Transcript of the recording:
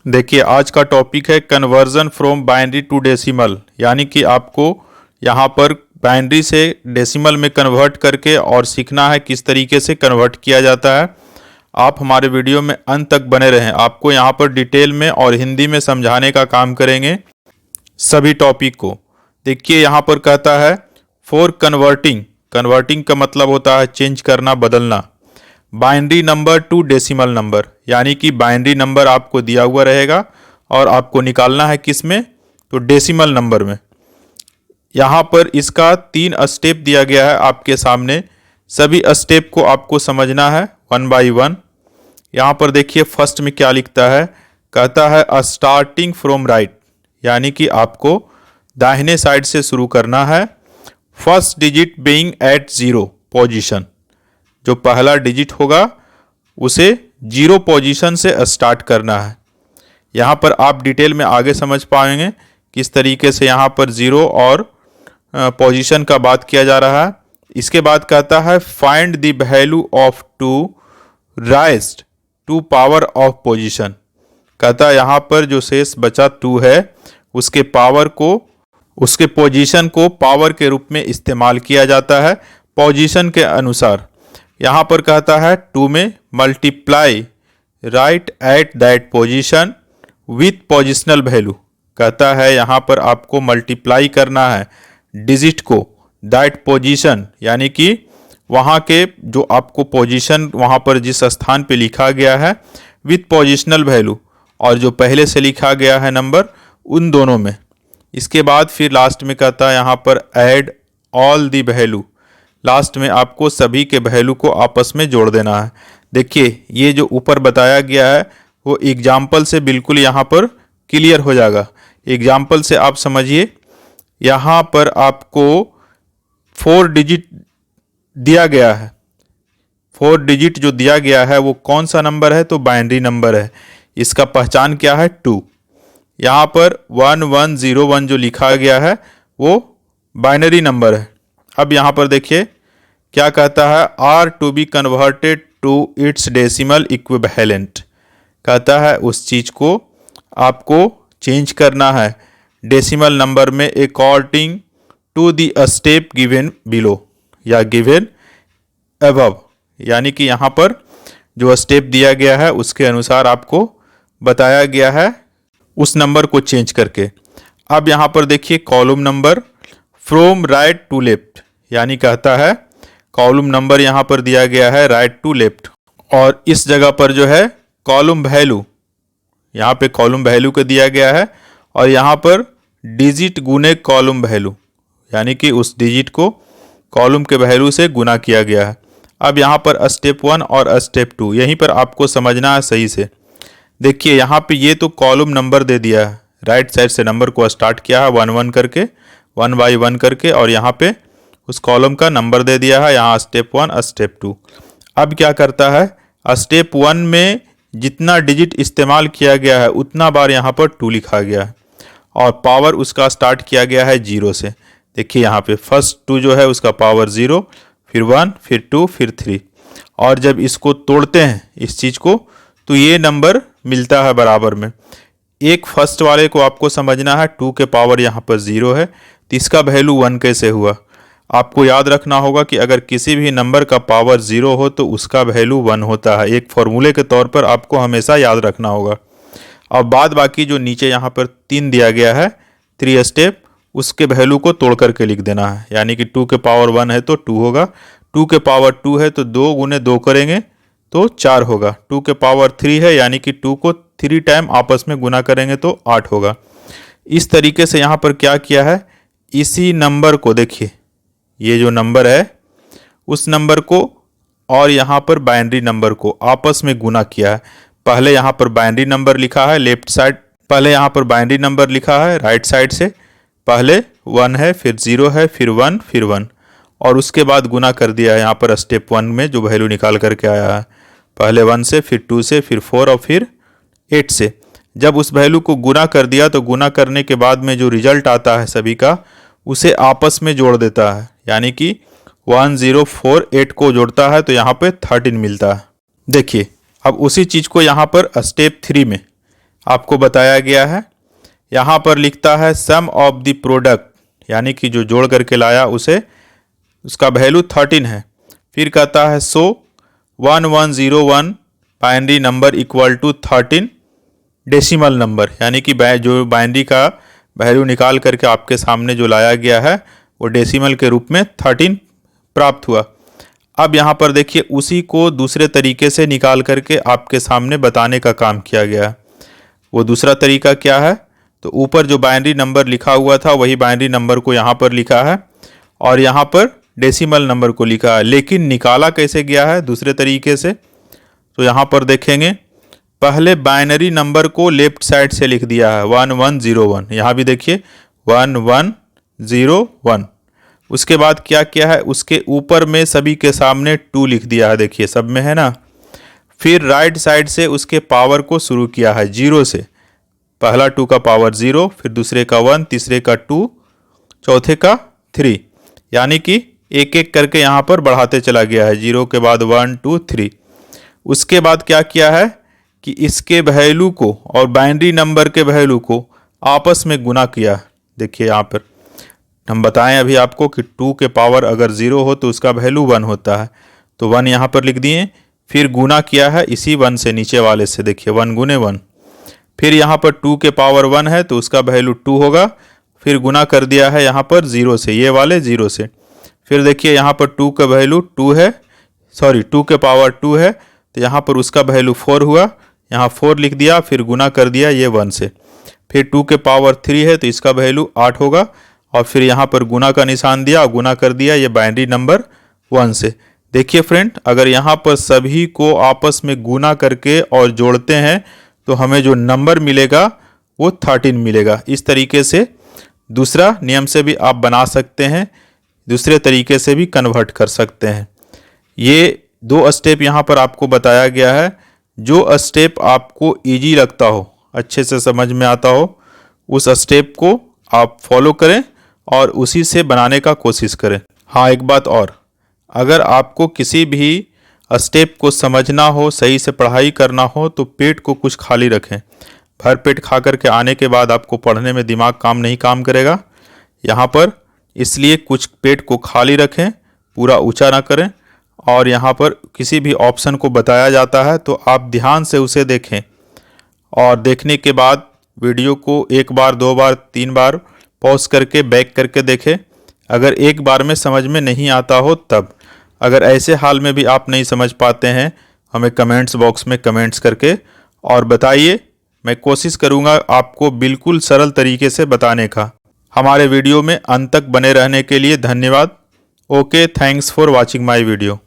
देखिए आज का टॉपिक है conversion from binary to decimal, यानी कि आपको यहाँ पर बाइनरी से डेसिमल में कन्वर्ट करके और सीखना है किस तरीके से कन्वर्ट किया जाता है। आप हमारे वीडियो में अंत तक बने रहें, आपको यहाँ पर डिटेल में और हिंदी में समझाने का काम करेंगे सभी टॉपिक को। देखिए यहाँ पर कहता है फॉर कन्वर्टिंग, कन्वर्टिंग का मतलब होता है चेंज करना, बदलना। Binary number two decimal number, यानी कि बाइनरी नंबर आपको दिया हुआ रहेगा और आपको निकालना है किस में, तो डेसिमल नंबर में। यहाँ पर इसका 3 स्टेप दिया गया है आपके सामने, सभी स्टेप को आपको समझना है वन बाय वन। यहाँ पर देखिए फर्स्ट में क्या लिखता है, कहता है स्टार्टिंग फ्रॉम राइट, यानी कि आपको दाहिने साइड से शुरू करना है। First digit being at 0 position, जो पहला डिजिट होगा उसे 0 पोजीशन से स्टार्ट करना है। यहाँ पर आप डिटेल में आगे समझ पाएंगे किस तरीके से यहाँ पर 0 और पोजीशन का बात किया जा रहा है। इसके बाद कहता है find the value of 2 raised to power of position, कहता है यहाँ पर जो शेष बचा 2 है उसके पावर को, उसके पोजीशन को पावर के रूप में इस्तेमाल किया जाता है पोजीशन के अनुसार। यहाँ पर कहता है 2 में multiply right at that position with positional value, कहता है यहाँ पर आपको मल्टीप्लाई करना है डिजिट को दैट पोजीशन, यानी कि वहाँ के जो आपको पोजीशन वहाँ पर जिस स्थान पे लिखा गया है विथ पोजिशनल वैल्यू और जो पहले से लिखा गया है नंबर, उन दोनों में। इसके बाद फिर लास्ट में कहता है यहाँ पर add all the value, last में आपको सभी के वैल्यू को आपस में जोड़ देना है। देखिए ये जो ऊपर बताया गया है वो एग्जाम्पल से बिल्कुल यहाँ पर क्लियर हो जाएगा। एग्जाम्पल से आप समझिए, यहाँ पर आपको 4 डिजिट दिया गया है। 4 डिजिट जो दिया गया है वो कौन सा नंबर है, तो बाइनरी नंबर है। इसका पहचान क्या है, 2। यहाँ पर 1101 जो लिखा गया है वो बाइनरी नंबर है। अब यहाँ पर देखिए क्या कहता है, are to be converted to its decimal equivalent, कहता है उस चीज़ को आपको चेंज करना है डेसिमल नंबर में according to the step given below या गिवन अबव, यानी कि यहाँ पर जो स्टेप दिया गया है उसके अनुसार आपको बताया गया है उस नंबर को चेंज करके। अब यहाँ पर देखिए column number from right to left, यानी कहता है कॉलम नंबर यहाँ पर दिया गया है राइट टू लेफ्ट, और इस जगह पर जो है कॉलम वैल्यू, यहाँ पे कॉलम वैल्यू को दिया गया है और यहाँ पर डिजिट गुने कॉलम वैल्यू, यानी कि उस डिजिट को कॉलम के वैल्यू से गुना किया गया है। अब यहाँ पर स्टेप 1 और स्टेप 2 यहीं पर आपको समझना है सही से। देखिए यहाँ पे ये तो कॉलम नंबर दे दिया है, राइट साइड से नंबर को स्टार्ट किया है 1 करके, 1 बाई 1 करके, और यहाँ पे उस कॉलम का नंबर दे दिया है, यहाँ स्टेप 1 स्टेप 2। अब क्या करता है, स्टेप 1 में जितना डिजिट इस्तेमाल किया गया है उतना बार यहाँ पर 2 लिखा गया है और पावर उसका स्टार्ट किया गया है 0 से। देखिए यहाँ पे फर्स्ट 2 जो है उसका पावर 0, फिर 1, फिर 2, फिर 3, और जब इसको तोड़ते हैं इस चीज़ को तो ये नंबर मिलता है बराबर में। एक फर्स्ट वाले को आपको समझना है, 2 के पावर यहाँ पर 0 है तो इसका वैल्यू 1 कैसे हुआ। आपको याद रखना होगा कि अगर किसी भी नंबर का पावर 0 हो तो उसका वैल्यू 1 होता है, एक फॉर्मूले के तौर पर आपको हमेशा याद रखना होगा। और बाद बाकी जो नीचे यहाँ पर 3 दिया गया है 3 स्टेप, उसके वैल्यू को तोड़ करके लिख देना है, यानी कि 2 के पावर 1 है तो 2 होगा, 2 के पावर 2 है तो 2 गुने 2 करेंगे तो 4 होगा, 2 के पावर 3 है यानी कि 2 को 3 टाइम आपस में गुना करेंगे तो 8 होगा। इस तरीके से यहाँ पर क्या किया है, इसी नंबर को देखिए, ये जो नंबर है उस नंबर को और यहाँ पर बाइनरी नंबर को आपस में गुना किया है। पहले यहाँ पर बाइनरी नंबर लिखा है लेफ्ट साइड, पहले यहाँ पर बाइनरी नंबर लिखा है राइट साइड से, पहले 1 है, फिर 0 है, फिर 1, फिर 1, और उसके बाद गुना कर दिया है यहाँ पर स्टेप 1 में जो वैल्यू निकाल करके आया है, पहले 1 से, फिर 2 से, फिर 4 और फिर 8 से। जब उस वैल्यू को गुना कर दिया तो गुना करने के बाद में जो रिजल्ट आता है सभी का उसे आपस में जोड़ देता है, यानी कि 1048 को जोड़ता है तो यहाँ पे 13 मिलता है। देखिए अब उसी चीज़ को यहाँ पर स्टेप 3 में आपको बताया गया है। यहाँ पर लिखता है सम ऑफ द प्रोडक्ट, यानी कि जो जोड़ करके लाया उसे, उसका वैल्यू 13 है। फिर कहता है so 1101 binary number equal to 13 decimal number, यानी कि जो बाइनरी का वैल्यू निकाल करके आपके सामने जो लाया गया है वो डेसिमल के रूप में 13 प्राप्त हुआ। अब यहाँ पर देखिए उसी को दूसरे तरीके से निकाल करके आपके सामने बताने का काम किया गया है। वो दूसरा तरीका क्या है, तो ऊपर जो बाइनरी नंबर लिखा हुआ था वही बाइनरी नंबर को यहाँ पर लिखा है और यहाँ पर डेसिमल नंबर को लिखा है, लेकिन निकाला कैसे गया है दूसरे तरीके से। तो यहाँ पर देखेंगे पहले बाइनरी नंबर को लेफ्ट साइड से लिख दिया है 1101, यहाँ भी देखिए 1101। उसके बाद क्या किया है, उसके ऊपर में सभी के सामने 2 लिख दिया है, देखिए सब में है ना। फिर राइट साइड से उसके पावर को शुरू किया है 0 से, पहला 2 का पावर 0, फिर दूसरे का 1, तीसरे का 2, चौथे का 3, यानी कि एक एक करके यहाँ पर बढ़ाते चला गया है, 0 के बाद 1 2 3। उसके बाद क्या किया है कि इसके वैल्यू को और बाइनरी नंबर के वैल्यू को आपस में गुना किया। देखिए यहाँ पर हम बताएं अभी आपको कि 2 के पावर अगर 0 हो तो उसका वैल्यू 1 होता है, तो 1 यहाँ पर लिख दिए। फिर गुना किया है इसी 1 से, नीचे वाले से, देखिए 1 गुने 1। फिर यहाँ पर 2 के पावर 1 है तो उसका वैल्यू 2 होगा। फिर गुना कर दिया है यहाँ पर 0 से, ये वाले 0 से। फिर देखिए यहाँ पर 2 का वैल्यू 2 है, 2 के पावर 2 है तो यहाँ पर उसका वैल्यू 4 हुआ, यहाँ 4 लिख दिया। फिर गुना कर दिया ये 1 से। फिर 2 के पावर 3 है तो इसका वैल्यू 8 होगा और फिर यहाँ पर गुना का निशान दिया, गुना कर दिया ये बाइनरी नंबर 1 से। देखिए फ्रेंड, अगर यहाँ पर सभी को आपस में गुना करके और जोड़ते हैं तो हमें जो नंबर मिलेगा वो 13 मिलेगा। इस तरीके से दूसरा नियम से भी आप बना सकते हैं, दूसरे तरीके से भी कन्वर्ट कर सकते हैं। ये 2 स्टेप यहाँ पर आपको बताया गया है। जो स्टेप आपको इजी लगता हो, अच्छे से समझ में आता हो, उस स्टेप को आप फॉलो करें और उसी से बनाने का कोशिश करें। हाँ, एक बात और, अगर आपको किसी भी स्टेप को समझना हो, सही से पढ़ाई करना हो तो पेट को कुछ खाली रखें। भर पेट खा करके आने के बाद आपको पढ़ने में दिमाग नहीं काम करेगा यहाँ पर, इसलिए कुछ पेट को खाली रखें, पूरा ऊंचा ना करें। और यहाँ पर किसी भी ऑप्शन को बताया जाता है तो आप ध्यान से उसे देखें और देखने के बाद वीडियो को 1 बार 2 बार 3 बार पॉज करके बैक करके देखें। अगर एक बार में समझ में नहीं आता हो तब, अगर ऐसे हाल में भी आप नहीं समझ पाते हैं, हमें कमेंट्स बॉक्स में कमेंट्स करके और बताइए। मैं कोशिश करूँगा आपको बिल्कुल सरल तरीके से बताने का। हमारे वीडियो में अंत तक बने रहने के लिए धन्यवाद। Okay, thanks for watching my video.